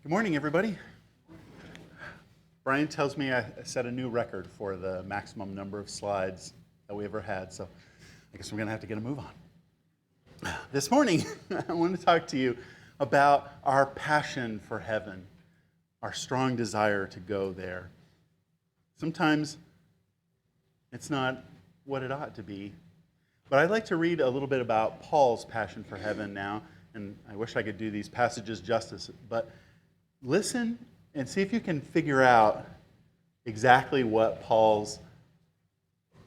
Good morning, everybody. Brian tells me I set a new record for the maximum number of slides that we ever had, so I guess we're going to have to get a move on. This morning, I want to talk to you about our passion for heaven, our strong desire to go there. Sometimes it's not what it ought to be, but I'd like to read a little bit about Paul's passion for heaven now, and I wish I could do these passages justice, but listen and see if you can figure out exactly what Paul's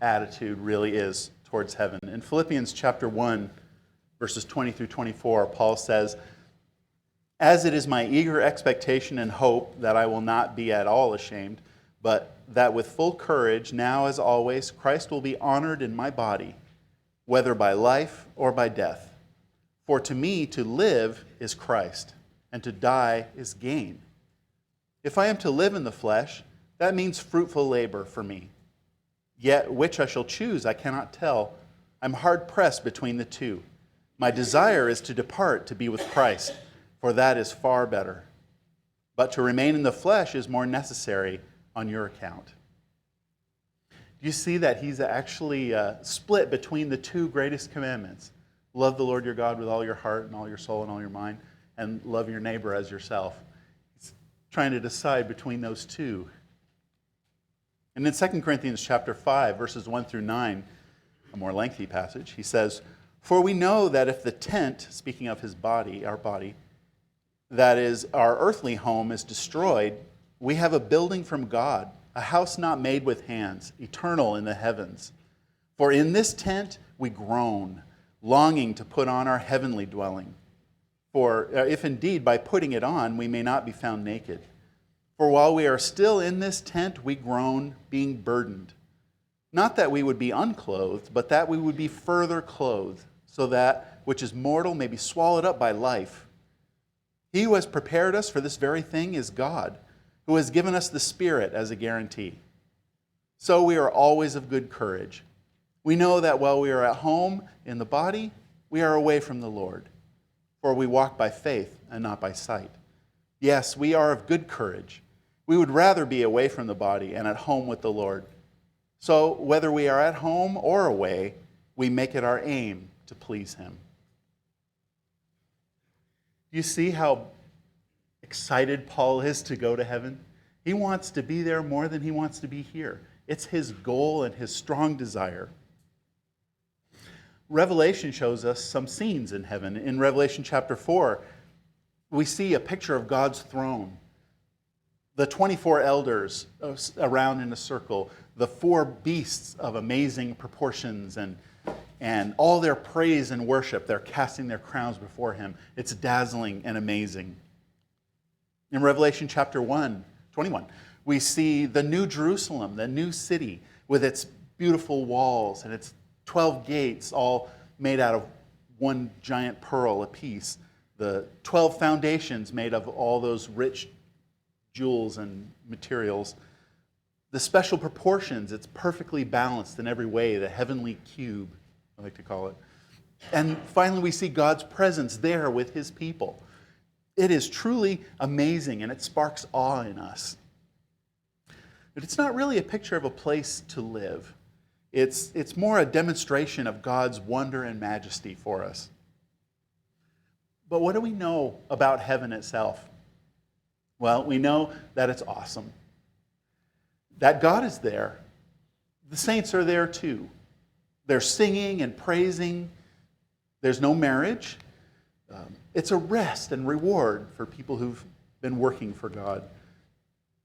attitude really is towards heaven. In Philippians chapter 1, verses 20 through 24, Paul says, "As it is my eager expectation and hope that I will not be at all ashamed, but that with full courage, now as always, Christ will be honored in my body, whether by life or by death. For to me to live is Christ, and to die is gain. If I am to live in the flesh, that means fruitful labor for me. Yet which I shall choose, I cannot tell. I'm hard pressed between the two. My desire is to depart to be with Christ, for that is far better. But to remain in the flesh is more necessary on your account." Do you see that he's actually split between the two greatest commandments? Love the Lord your God with all your heart and all your soul and all your mind, and love your neighbor as yourself. He's trying to decide between those two. And in 2 Corinthians chapter 5, verses 1 through 9, a more lengthy passage, he says, "For we know that if the tent," speaking of his body, our body, "that is our earthly home is destroyed, we have a building from God, a house not made with hands, eternal in the heavens. For in this tent we groan, longing to put on our heavenly dwelling. For if indeed by putting it on we may not be found naked. For while we are still in this tent we groan, being burdened. Not that we would be unclothed, but that we would be further clothed, so that which is mortal may be swallowed up by life. He who has prepared us for this very thing is God, who has given us the Spirit as a guarantee. So we are always of good courage. We know that while we are at home in the body, we are away from the Lord. For we walk by faith and not by sight. Yes, we are of good courage. We would rather be away from the body and at home with the Lord. So whether we are at home or away, we make it our aim to please Him." You see how excited Paul is to go to heaven? He wants to be there more than he wants to be here. It's his goal and his strong desire. Revelation shows us some scenes in heaven. In Revelation chapter 4, we see a picture of God's throne. The 24 elders around in a circle, the four beasts of amazing proportions, and all their praise and worship. They're casting their crowns before Him. It's dazzling and amazing. In Revelation chapter 21, we see the new Jerusalem, the new city, with its beautiful walls and its 12 gates, all made out of one giant pearl apiece. The 12 foundations made of all those rich jewels and materials. The special proportions, it's perfectly balanced in every way, the heavenly cube, I like to call it. And finally, we see God's presence there with His people. It is truly amazing, and it sparks awe in us. But it's not really a picture of a place to live. It's more a demonstration of God's wonder and majesty for us. But what do we know about heaven itself? Well, we know that it's awesome. That God is there. The saints are there too. They're singing and praising. There's no marriage. It's a rest and reward for people who've been working for God.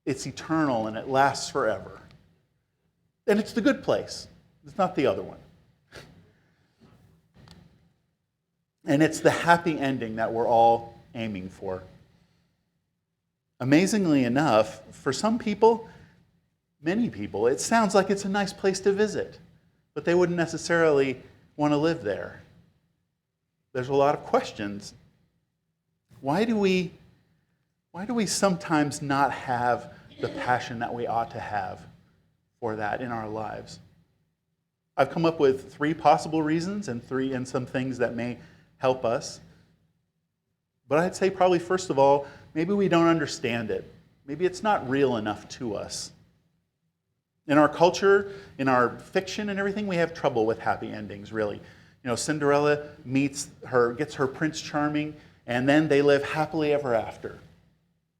It's eternal and it lasts forever. And it's the good place. It's not the other one. And it's the happy ending that we're all aiming for. Amazingly enough, for some people, many people, it sounds like it's a nice place to visit, but they wouldn't necessarily want to live there. There's a lot of questions. Why do we sometimes not have the passion that we ought to have for that in our lives? I've come up with 3 possible reasons and some things that may help us. But I'd say probably first of all, maybe we don't understand it. Maybe it's not real enough to us. In our culture, in our fiction and everything, we have trouble with happy endings, really. Cinderella gets her Prince Charming, and then they live happily ever after.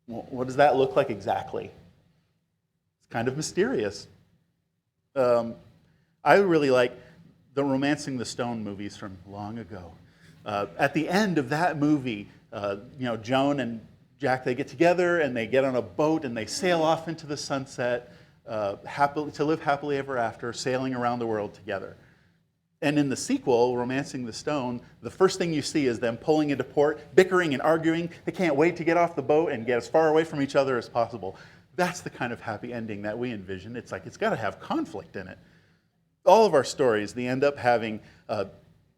Well, what does that look like exactly? It's kind of mysterious. I really like the Romancing the Stone movies from long ago. At the end of that movie, Joan and Jack, they get together and they get on a boat and they sail off into the sunset to live happily ever after, sailing around the world together. And in the sequel, Romancing the Stone, the first thing you see is them pulling into port, bickering and arguing. They can't wait to get off the boat and get as far away from each other as possible. That's the kind of happy ending that we envision. It's like it's got to have conflict in it. All of our stories, they end up having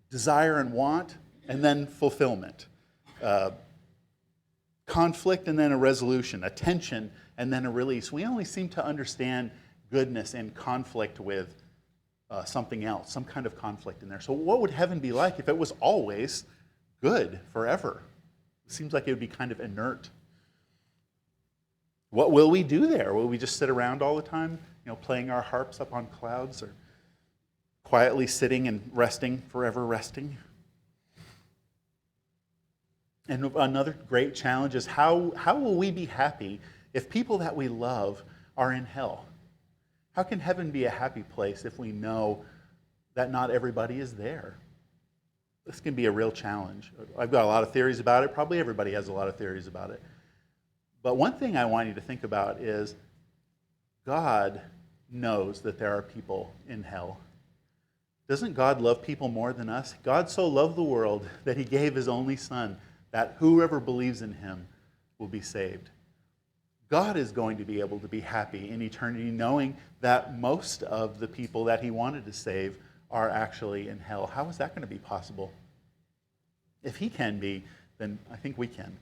desire and want, and then fulfillment. Conflict and then a resolution, a tension and then a release. We only seem to understand goodness in conflict with something else, some kind of conflict in there. So what would heaven be like if it was always good forever? It seems like it would be kind of inert. What will we do there? Will we just sit around all the time, playing our harps up on clouds, or quietly sitting and resting, forever resting? And another great challenge is how will we be happy if people that we love are in hell? How can heaven be a happy place if we know that not everybody is there? This can be a real challenge. I've got a lot of theories about it. Probably everybody has a lot of theories about it. But one thing I want you to think about is God knows that there are people in hell. Doesn't God love people more than us? God so loved the world that he gave his only Son, that whoever believes in him will be saved. God is going to be able to be happy in eternity knowing that most of the people that he wanted to save are actually in hell. How is that going to be possible? If he can be, then I think we can.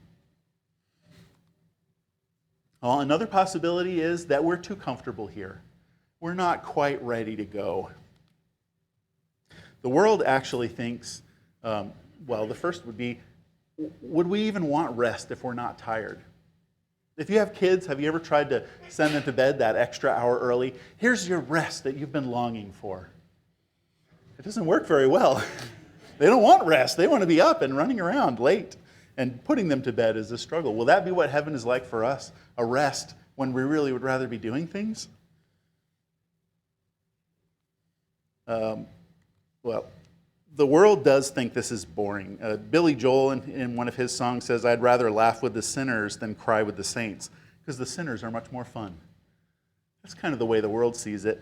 Well, another possibility is that we're too comfortable here. We're not quite ready to go. The world actually thinks, the first would be, would we even want rest if we're not tired? If you have kids, have you ever tried to send them to bed that extra hour early? Here's your rest that you've been longing for. It doesn't work very well. They don't want rest. They want to be up and running around late. And putting them to bed is a struggle. Will that be what heaven is like for us? A rest when we really would rather be doing things? The world does think this is boring. Billy Joel, in one of his songs, says, "I'd rather laugh with the sinners than cry with the saints," because the sinners are much more fun. That's kind of the way the world sees it.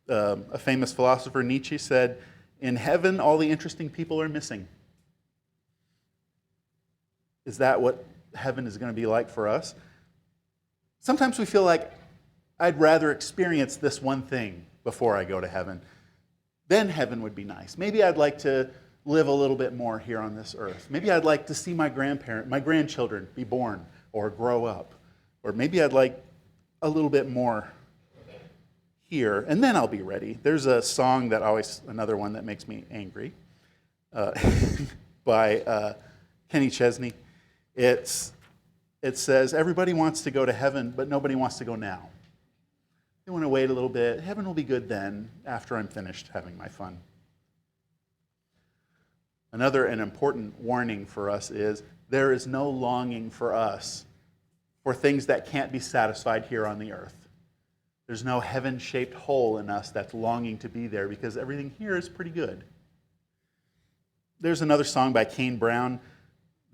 A famous philosopher, Nietzsche, said, "In heaven, all the interesting people are missing." Is that what heaven is going to be like for us? Sometimes we feel like, I'd rather experience this one thing before I go to heaven. Then heaven would be nice. Maybe I'd like to live a little bit more here on this earth. Maybe I'd like to see my grandchildren be born or grow up. Or maybe I'd like a little bit more here, and then I'll be ready. There's a song another one that makes me angry, by Kenny Chesney. It says, everybody wants to go to heaven, but nobody wants to go now. They want to wait a little bit. Heaven will be good then, after I'm finished having my fun. Another and important warning for us is there is no longing for us for things that can't be satisfied here on the earth. There's no heaven-shaped hole in us that's longing to be there because everything here is pretty good. There's another song by Kane Brown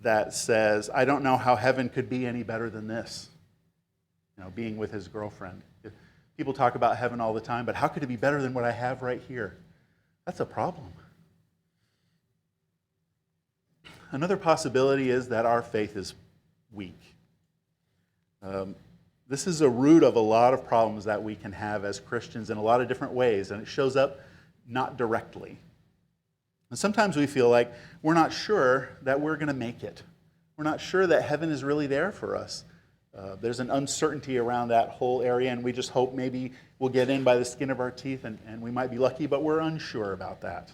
that says, I don't know how heaven could be any better than this. Being with his girlfriend. People talk about heaven all the time, but how could it be better than what I have right here? That's a problem. Another possibility is that our faith is weak. This is a root of a lot of problems that we can have as Christians in a lot of different ways, and it shows up not directly. And sometimes we feel like we're not sure that we're going to make it. We're not sure that heaven is really there for us. There's an uncertainty around that whole area, and we just hope maybe we'll get in by the skin of our teeth, and we might be lucky, but we're unsure about that.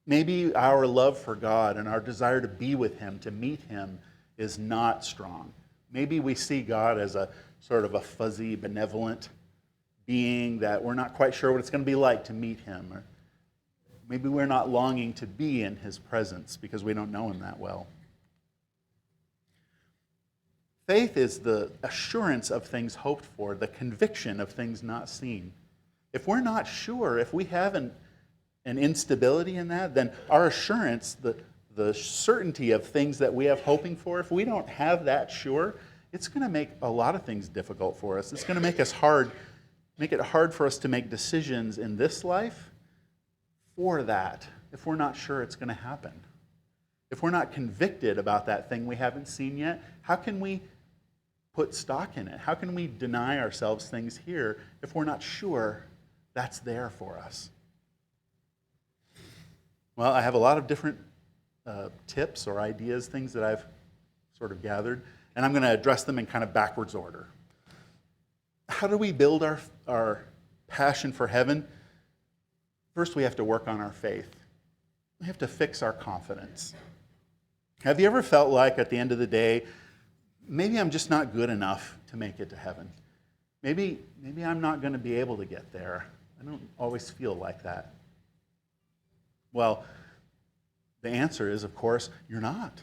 Maybe our love for God and our desire to be with him, to meet him, is not strong. Maybe we see God as a sort of a fuzzy, benevolent being that we're not quite sure what it's going to be like to meet him. Or maybe we're not longing to be in his presence because we don't know him that well. Faith is the assurance of things hoped for, the conviction of things not seen. If we're not sure, if we have an instability in that, then our assurance, the certainty of things that we have hoping for, if we don't have that sure, it's going to make a lot of things difficult for us. It's going to make it hard for us to make decisions in this life for that, if we're not sure it's going to happen. If we're not convicted about that thing we haven't seen yet, how can we put stock in it? How can we deny ourselves things here if we're not sure that's there for us? Well, I have a lot of different tips or ideas, things that I've sort of gathered, and I'm going to address them in kind of backwards order. How do we build our passion for heaven? First, we have to work on our faith. We have to fix our confidence. Have you ever felt like at the end of the day, maybe I'm just not good enough to make it to heaven? Maybe I'm not going to be able to get there. I don't always feel like that. Well, the answer is, of course, you're not.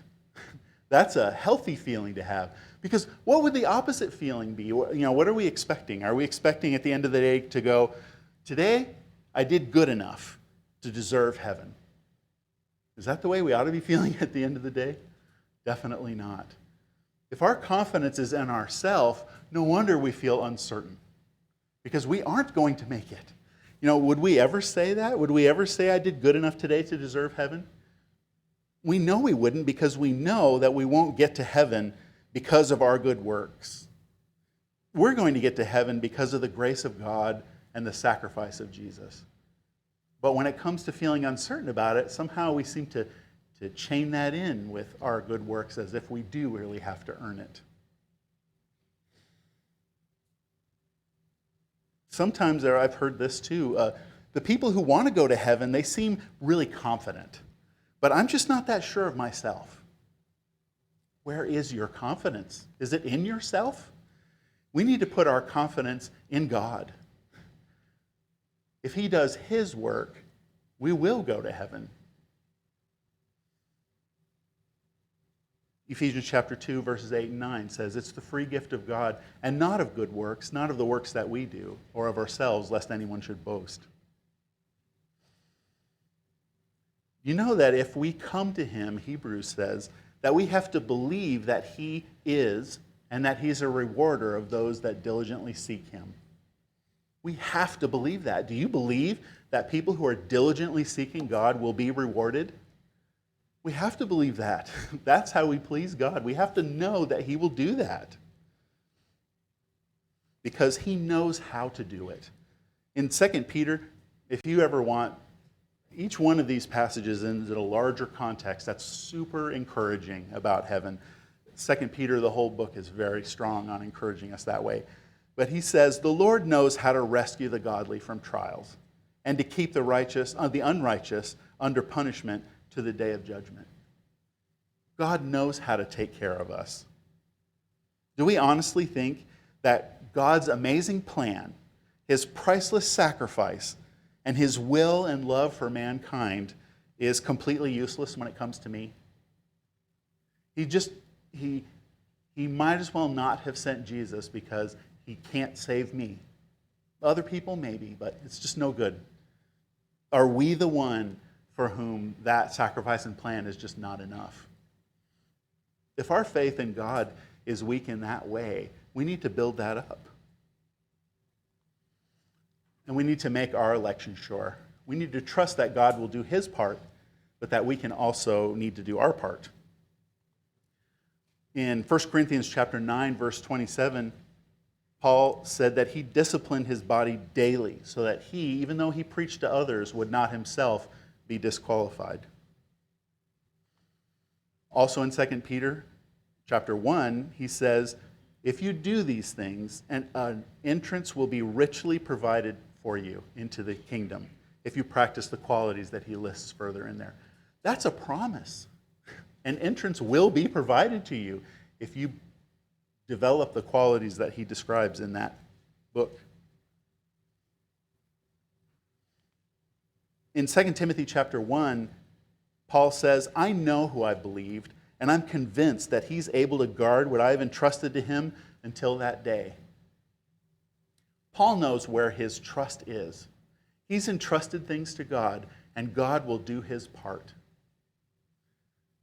That's a healthy feeling to have. Because what would the opposite feeling be? What are we expecting? Are we expecting at the end of the day to go, today I did good enough to deserve heaven? Is that the way we ought to be feeling at the end of the day? Definitely not. If our confidence is in ourselves, no wonder we feel uncertain. Because we aren't going to make it. Would we ever say that? Would we ever say I did good enough today to deserve heaven? We know we wouldn't, because we know that we won't get to heaven because of our good works. We're going to get to heaven because of the grace of God and the sacrifice of Jesus. But when it comes to feeling uncertain about it, somehow we seem to chain that in with our good works as if we do really have to earn it. Sometimes I've heard this too. The people who want to go to heaven, they seem really confident. But I'm just not that sure of myself. Where is your confidence? Is it in yourself? We need to put our confidence in God. If he does his work, we will go to heaven. Ephesians chapter 2, verses 8 and 9 says, it's the free gift of God, and not of good works, not of the works that we do, or of ourselves, lest anyone should boast. You know that if we come to him, Hebrews says, that we have to believe that he is, and that he's a rewarder of those that diligently seek him. We have to believe that. Do you believe that people who are diligently seeking God will be rewarded? We have to believe that. That's how we please God. We have to know that he will do that. Because he knows how to do it. In 2 Peter, if you ever want each one of these passages into a larger context, that's super encouraging about heaven. 2 Peter, the whole book is very strong on encouraging us that way. But he says, the Lord knows how to rescue the godly from trials and to keep the unrighteous under punishment to the day of judgment. God knows how to take care of us. Do we honestly think that God's amazing plan, his priceless sacrifice, and his will and love for mankind is completely useless when it comes to me? He might as well not have sent Jesus because he can't save me. Other people maybe, but it's just no good. Are we the one for whom that sacrifice and plan is just not enough? If our faith in God is weak in that way, we need to build that up. And we need to make our election sure. We need to trust that God will do his part, but that we can also need to do our part. In 1 Corinthians chapter 9, verse 27, Paul said that he disciplined his body daily so that he, even though he preached to others, would not himself be disqualified. Also in 2 Peter chapter 1, he says, if you do these things, an entrance will be richly provided for you into the kingdom if you practice the qualities that he lists further in there. That's a promise. An entrance will be provided to you if you develop the qualities that he describes in that book. In 2 Timothy chapter 1, Paul says, I know who I believed, and I'm convinced that he's able to guard what I have entrusted to him until that day. Paul knows where his trust is. He's entrusted things to God, and God will do his part.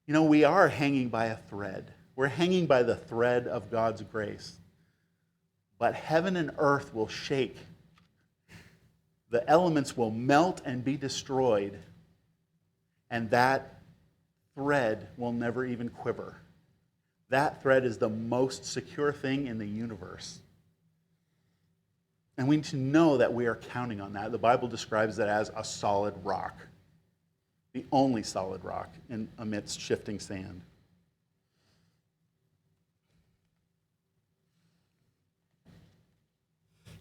You know, we are hanging by a thread. We're hanging by the thread of God's grace. But heaven and earth will shake. The elements will melt and be destroyed. And that thread will never even quiver. That thread is the most secure thing in the universe. And we need to know that we are counting on that. The Bible describes it as a solid rock. The only solid rock amidst shifting sand.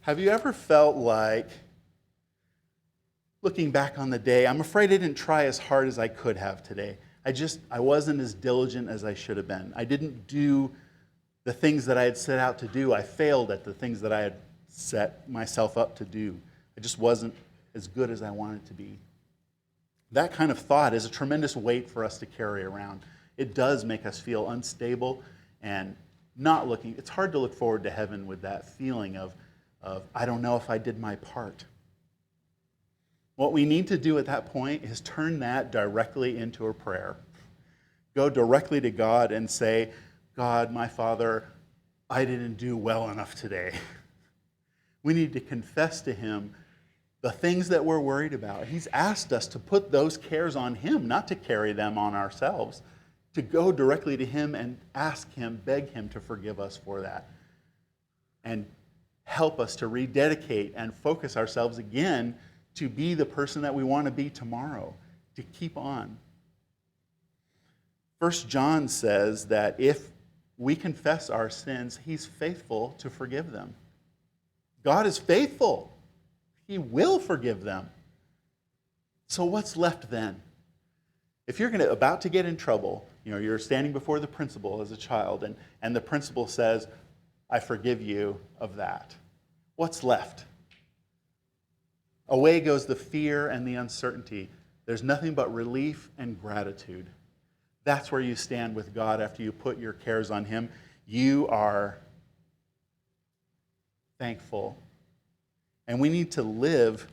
Have you ever felt like, looking back on the day, I'm afraid I didn't try as hard as I could have today. I wasn't as diligent as I should have been. I didn't do the things that I had set out to do. I failed at the things that I had set myself up to do. I just wasn't as good as I wanted to be. That kind of thought is a tremendous weight for us to carry around. It does make us feel unstable and not looking. It's hard to look forward to heaven with that feeling of I don't know if I did my part. What we need to do at that point is turn that directly into a prayer. Go directly to God and say, God, my Father, I didn't do well enough today. We need to confess to him the things that we're worried about. He's asked us to put those cares on him, not to carry them on ourselves, to go directly to him and ask him, beg him to forgive us for that. And help us to rededicate and focus ourselves again to be the person that we want to be tomorrow, to keep on. 1 John says that if we confess our sins, he's faithful to forgive them. God is faithful. He will forgive them. So what's left then? If you're about to get in trouble, you're standing before the principal as a child, and the principal says, I forgive you of that. What's left? Away goes the fear and the uncertainty. There's nothing but relief and gratitude. That's where you stand with God after you put your cares on him. You are thankful. And we need to live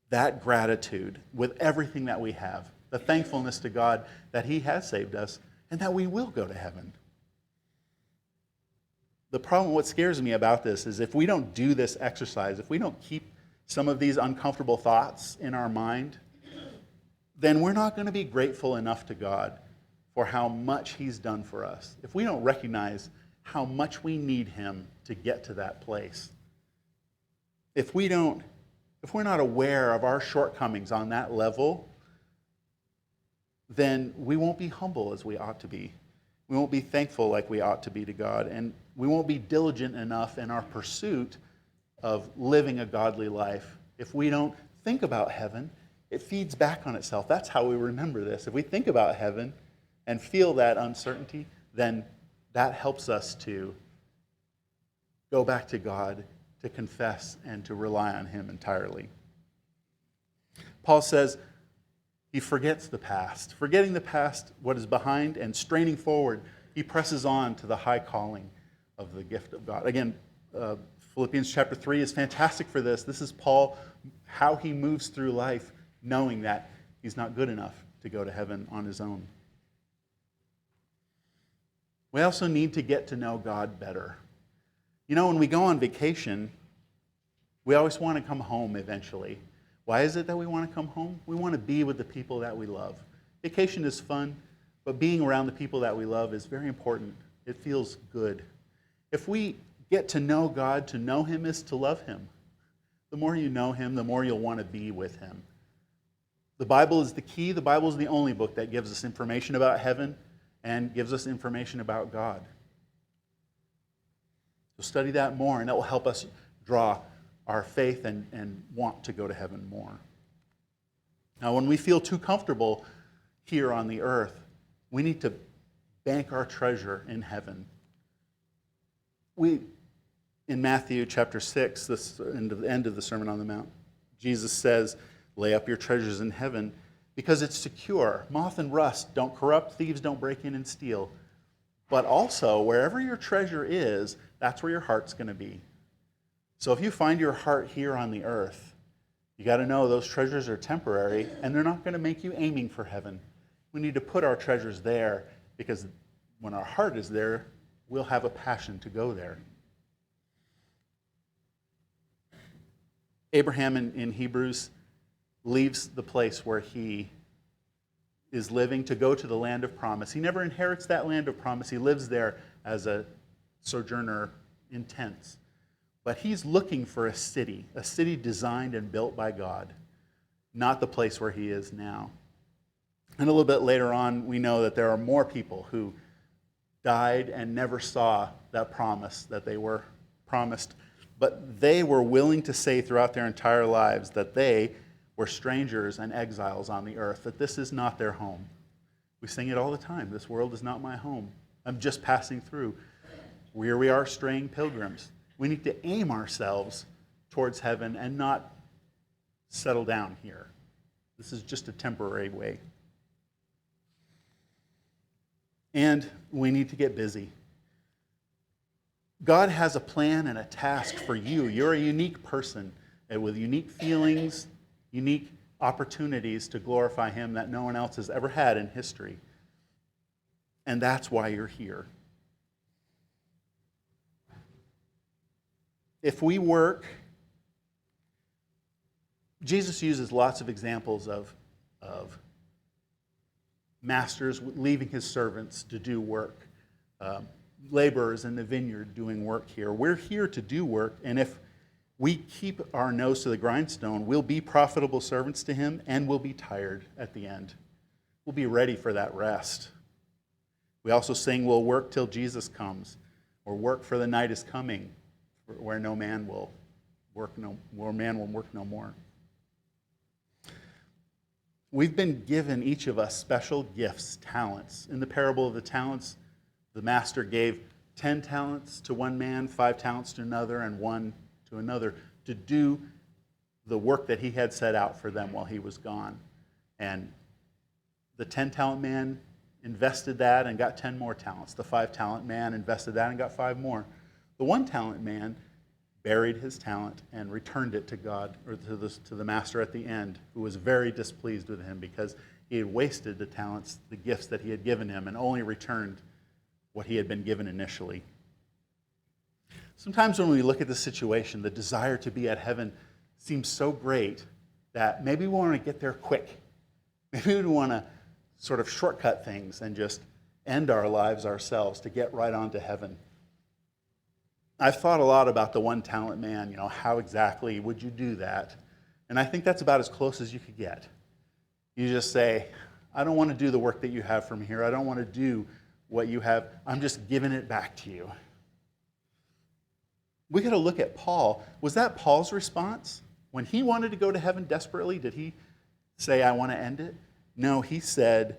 that gratitude with everything that we have. The thankfulness to God that he has saved us and that we will go to heaven. The problem, what scares me about this is if we don't do this exercise, if we don't keep some of these uncomfortable thoughts in our mind, then we're not going to be grateful enough to God for how much he's done for us. If we don't recognize how much we need him to get to that place, if we're not aware of our shortcomings on that level, then we won't be humble as we ought to be. We won't be thankful like we ought to be to God, and we won't be diligent enough in our pursuit of living a godly life. If we don't think about heaven, it feeds back on itself. That's how we remember this. If we think about heaven and feel that uncertainty, then that helps us to go back to God, to confess, and to rely on him entirely. Paul says he forgets the past. Forgetting the past, what is behind, and straining forward, he presses on to the high calling of the gift of God. Again, Philippians chapter 3 is fantastic for this. This is Paul, how he moves through life, knowing that he's not good enough to go to heaven on his own. We also need to get to know God better. When we go on vacation, we always want to come home eventually. Why is it that we want to come home? We want to be with the people that we love. Vacation is fun, but being around the people that we love is very important. It feels good. If we get to know God, to know him is to love him. The more you know him, the more you'll want to be with him. The Bible is the key. The Bible is the only book that gives us information about heaven and gives us information about God. So study that more, and that will help us draw our faith and want to go to heaven more. Now, when we feel too comfortable here on the earth, We need to bank our treasure in heaven. In Matthew chapter 6, in the end of the Sermon on the Mount, Jesus says, lay up your treasures in heaven because it's secure. Moth and rust don't corrupt, thieves don't break in and steal. But also, wherever your treasure is, that's where your heart's going to be. So if you find your heart here on the earth, you got to know those treasures are temporary and they're not going to make you aiming for heaven. We need to put our treasures there because when our heart is there, we'll have a passion to go there. Abraham in Hebrews leaves the place where he is living to go to the land of promise. He never inherits that land of promise. He lives there as a sojourner in tents. But he's looking for a city designed and built by God, not the place where he is now. And a little bit later on, we know that there are more people who died and never saw that promise that they were promised. But they were willing to say throughout their entire lives that they were strangers and exiles on the earth, that this is not their home. We sing it all the time. This world is not my home. I'm just passing through. Here we are, straying pilgrims. We need to aim ourselves towards heaven and not settle down here. This is just a temporary way. And we need to get busy. God has a plan and a task for you. You're a unique person with unique feelings, unique opportunities to glorify him that no one else has ever had in history. And that's why you're here. If we work, Jesus uses lots of examples of masters leaving his servants to do work. Laborers in the vineyard doing work here. We're here to do work, and if we keep our nose to the grindstone, we'll be profitable servants to him, and we'll be tired at the end. We'll be ready for that rest. We also sing, we'll work till Jesus comes, or work for the night is coming, where man will work no more. We've been given, each of us, special gifts, talents. In the parable of the talents, the master gave 10 talents to one man, 5 talents to another, and 1 to another to do the work that he had set out for them while he was gone. And the 10-talent man invested that and got 10 more talents. The 5-talent man invested that and got 5 more. The 1-talent man buried his talent and returned it to God, or to the master at the end, who was very displeased with him because he had wasted the talents, the gifts that he had given him, and only returned what he had been given initially. Sometimes when we look at the situation, the desire to be at heaven seems so great that maybe we want to get there quick. Maybe we want to sort of shortcut things and just end our lives ourselves to get right on to heaven. I've thought a lot about the 1-talent man, how exactly would you do that? And I think that's about as close as you could get. You just say, I don't want to do the work that you have from here. I don't want to do what you have. I'm just giving it back to you. We got to look at Paul. Was that Paul's response? When he wanted to go to heaven desperately, did he say, I want to end it? No, he said,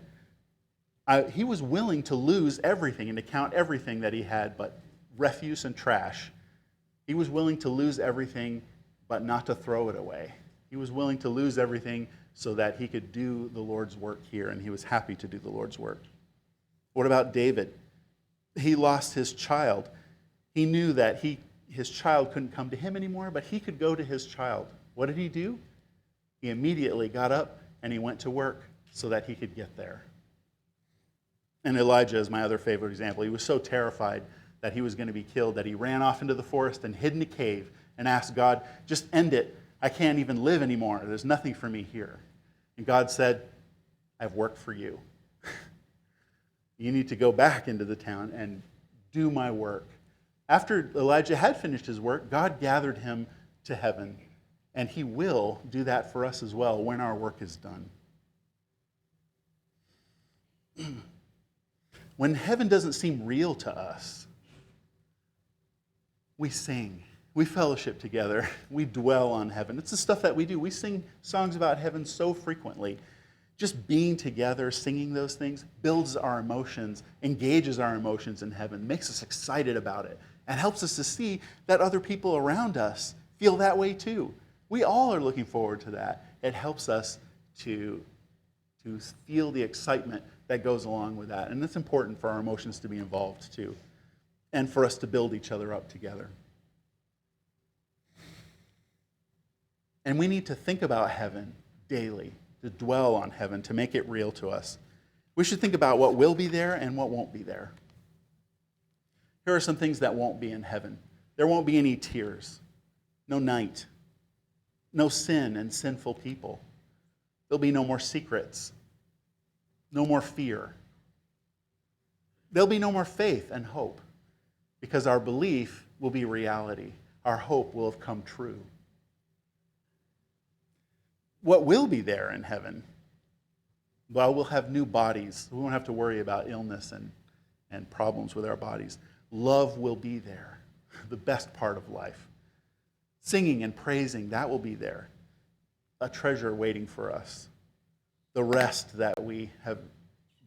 he was willing to lose everything and to count everything that he had but refuse and trash. He was willing to lose everything but not to throw it away. He was willing to lose everything so that he could do the Lord's work here, and he was happy to do the Lord's work. What about David? He lost his child. He knew that his child couldn't come to him anymore, but he could go to his child. What did he do? He immediately got up and he went to work so that he could get there. And Elijah is my other favorite example. He was so terrified that he was going to be killed that he ran off into the forest and hid in a cave and asked God, just end it. I can't even live anymore. There's nothing for me here. And God said, I've worked for you. You need to go back into the town and do my work. After Elijah had finished his work, God gathered him to heaven, and he will do that for us as well when our work is done. When heaven doesn't seem real to us, we sing, we fellowship together, we dwell on heaven. It's the stuff that we do. We sing songs about heaven so frequently. Just being together, singing those things, builds our emotions, engages our emotions in heaven, makes us excited about it, and helps us to see that other people around us feel that way too. We all are looking forward to that. It helps us to feel the excitement that goes along with that. And it's important for our emotions to be involved too, and for us to build each other up together. And we need to think about heaven daily, to dwell on heaven, to make it real to us. We should think about what will be there and what won't be there. Here are some things that won't be in heaven. There won't be any tears, no night, no sin and sinful people. There'll be no more secrets, no more fear. There'll be no more faith and hope, because our belief will be reality. Our hope will have come true. What will be there in heaven? Well, we'll have new bodies. We won't have to worry about illness and problems with our bodies. Love will be there, the best part of life. Singing and praising, that will be there. A treasure waiting for us. The rest that we have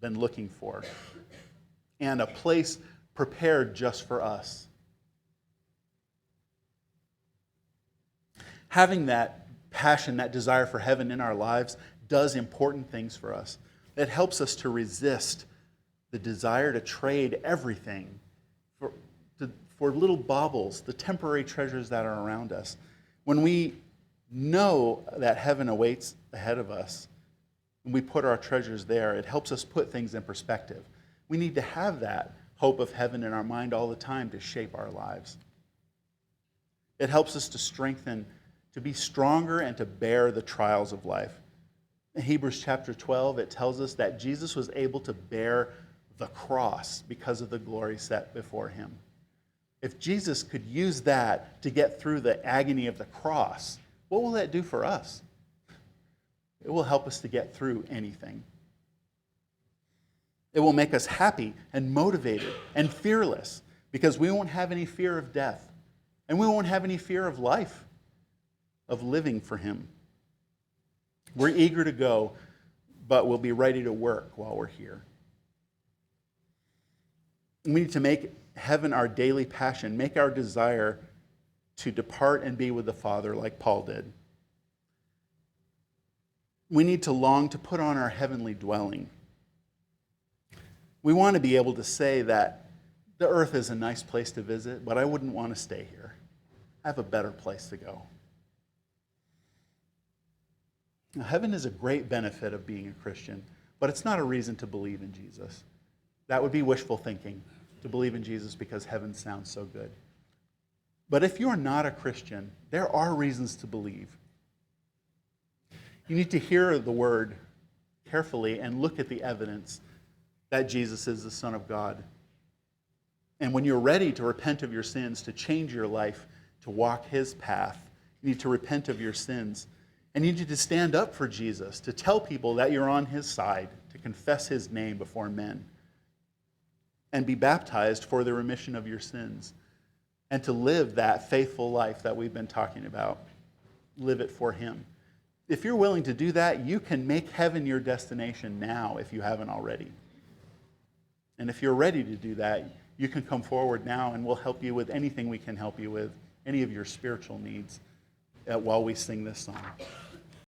been looking for. And a place prepared just for us. Having that passion, that desire for heaven in our lives does important things for us. It helps us to resist the desire to trade everything for little baubles, the temporary treasures that are around us. When we know that heaven awaits ahead of us, and we put our treasures there, it helps us put things in perspective. We need to have that hope of heaven in our mind all the time to shape our lives. It helps us to strengthen, to be stronger, and to bear the trials of life. In Hebrews chapter 12, it tells us that Jesus was able to bear the cross because of the glory set before him. If Jesus could use that to get through the agony of the cross, what will that do for us? It will help us to get through anything. It will make us happy and motivated and fearless, because we won't have any fear of death, and we won't have any fear of life, of living for him. We're eager to go, but we'll be ready to work while we're here. We need to make heaven our daily passion, make our desire to depart and be with the Father like Paul did. We need to long to put on our heavenly dwelling. We want to be able to say that the earth is a nice place to visit, but I wouldn't want to stay here. I have a better place to go. Now, heaven is a great benefit of being a Christian, but it's not a reason to believe in Jesus. That would be wishful thinking, to believe in Jesus because heaven sounds so good. But if you're not a Christian, there are reasons to believe. You need to hear the word carefully and look at the evidence that Jesus is the Son of God. And when you're ready to repent of your sins, to change your life, to walk his path, you need to repent of your sins. And you need to stand up for Jesus, to tell people that you're on his side, to confess his name before men, and be baptized for the remission of your sins, and to live that faithful life that we've been talking about. Live it for him. If you're willing to do that, you can make heaven your destination now if you haven't already. And if you're ready to do that, you can come forward now and we'll help you with anything we can help you with, any of your spiritual needs, while we sing this song.